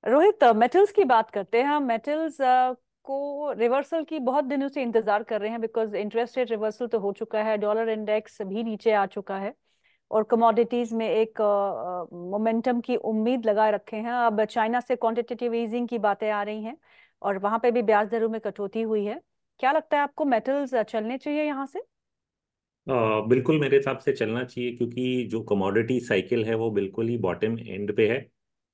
Rohit, metals की बात करते हैं हम। मेटल्स को रिवर्सल की बहुत दिनों से इंतजार कर रहे हैं, बिकॉज इंटरेस्ट रेट रिवर्सल तो हो चुका है, डॉलर इंडेक्स भी नीचे आ चुका है और कमोडिटीज में एक मोमेंटम की उम्मीद लगाए रखे हैं। अब चाइना से क्वांटिटेटिव ईजिंग की बातें आ रही हैं और वहां पे भी ब्याज दरों में कटौती हुई है। क्या लगता है आपको, मेटल्स चलने चाहिए यहाँ से? बिल्कुल मेरे हिसाब से चलना चाहिए, क्योंकि जो कमोडिटी साइकिल है वो बिल्कुल ही बॉटम एंड पे है।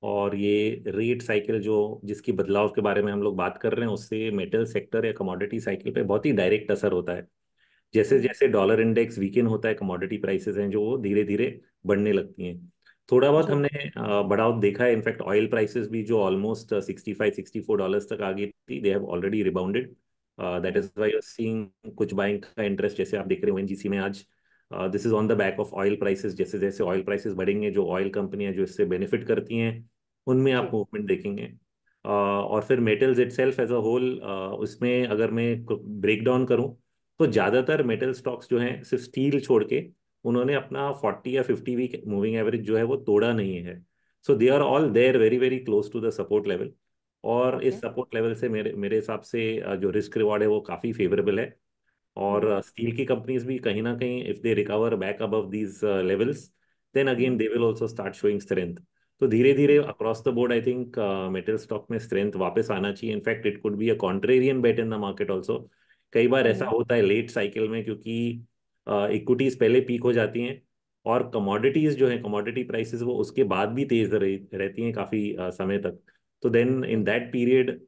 और ये रेट साइकिल जो जिसकी बदलाव के बारे में हम लोग बात कर रहे हैं, उससे मेटल सेक्टर या कमोडिटी साइकिल पे बहुत ही डायरेक्ट असर होता है। जैसे हम्म। जैसे डॉलर इंडेक्स वीकेन होता है, कमोडिटी प्राइसेस हैं जो वो धीरे धीरे बढ़ने लगती हैं। थोड़ा बहुत जी। हमने बढ़ाव देखा है। इनफैक्ट ऑयल प्राइसेस भी जो ऑलमोस्ट 65-64 डॉलर्स तक आ गई थी, they have already rebounded. That hmm. Is why seeing कुछ बाइंग का इंटरेस्ट, जैसे आप देख रहे हो ओएनजीसी में आज। This is on the back of oil prices. जैसे जैसे ऑयल प्राइसेस बढ़ेंगे, जो ऑयल कंपनियां जो इससे बेनिफिट करती हैं, उनमें आप जी। मूवमेंट देखेंगे। और फिर metals itself as a whole, उसमें अगर मैं ब्रेक डाउन करूं, तो ज्यादातर मेटल स्टॉक्स जो हैं, सिर्फ स्टील छोड़ के, उन्होंने अपना 40 या 50 वीक मूविंग एवरेज जो है वो तोड़ा नहीं है। So they are all there very very close to the support level. और ओके। इस सपोर्ट लेवल से मेरे मेरे हिसाब से जो रिस्क रिवॉर्ड है वो काफ़ी फेवरेबल है। हम्म। और स्टील की कंपनीज भी कहीं ना कहीं, if they recover back above these levels, then again hmm. They will also start showing strength. तो धीरे धीरे hmm. Across the board I think metal stock में स्ट्रेंथ वापस आना चाहिए। In fact it could be a contrarian bet in the market also. कई बार ऐसा हम्म। होता है लेट साइकिल में, क्योंकि इक्विटीज पहले पीक हो जाती हैं, और कमोडिटीज जो है, कमोडिटी प्राइसेस वो उसके बाद भी तेज रहती हैं काफी समय तक। तो then in hmm. That period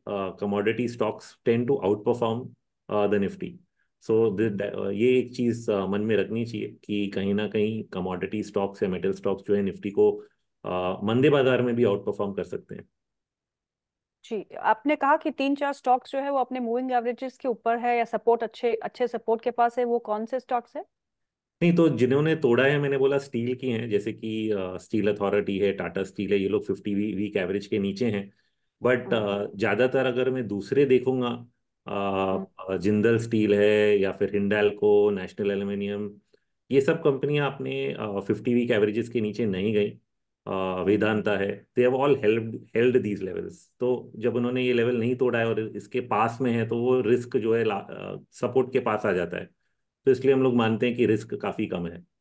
commodity stocks tend to outperform the Nifty. So ये एक चीज मन में रखनी चाहिए कि कहीं ना कहीं कमोडिटी स्टॉक्स या मेटल स्टॉक्स जो है निफ्टी को मंदे बाजार में भी आउट परफॉर्म कर सकते हैं। जी, आपने कहा कि तीन चार स्टॉक्स जो है वो अपने मूविंग एवरेजेस के ऊपर है या सपोर्ट, अच्छे अच्छे सपोर्ट के पास है। वो कौन से स्टॉक्स है? नहीं, तो जिन्होंने तोड़ा है, मैंने बोला स्टील की हैं, जैसे कि स्टील अथॉरिटी है, टाटा स्टील है, ये लोग 50 वीक एवरेज के नीचे हैं। बट हम्म। ज्यादातर अगर मैं दूसरे देखूंगा, हम्म। जिंदल स्टील है, या फिर हिंडाल्को, नेशनल एल्यूमिनियम, ये सब कंपनियां अपने 50 वीक एवरेजेस के नीचे नहीं गई। हम्म। वेदांता है, they have all held held these levels. तो जब उन्होंने ये लेवल नहीं तोड़ा है और इसके पास में है, तो वो रिस्क जो है सपोर्ट के पास आ जाता है। तो इसलिए हम लोग मानते हैं कि रिस्क काफी कम है।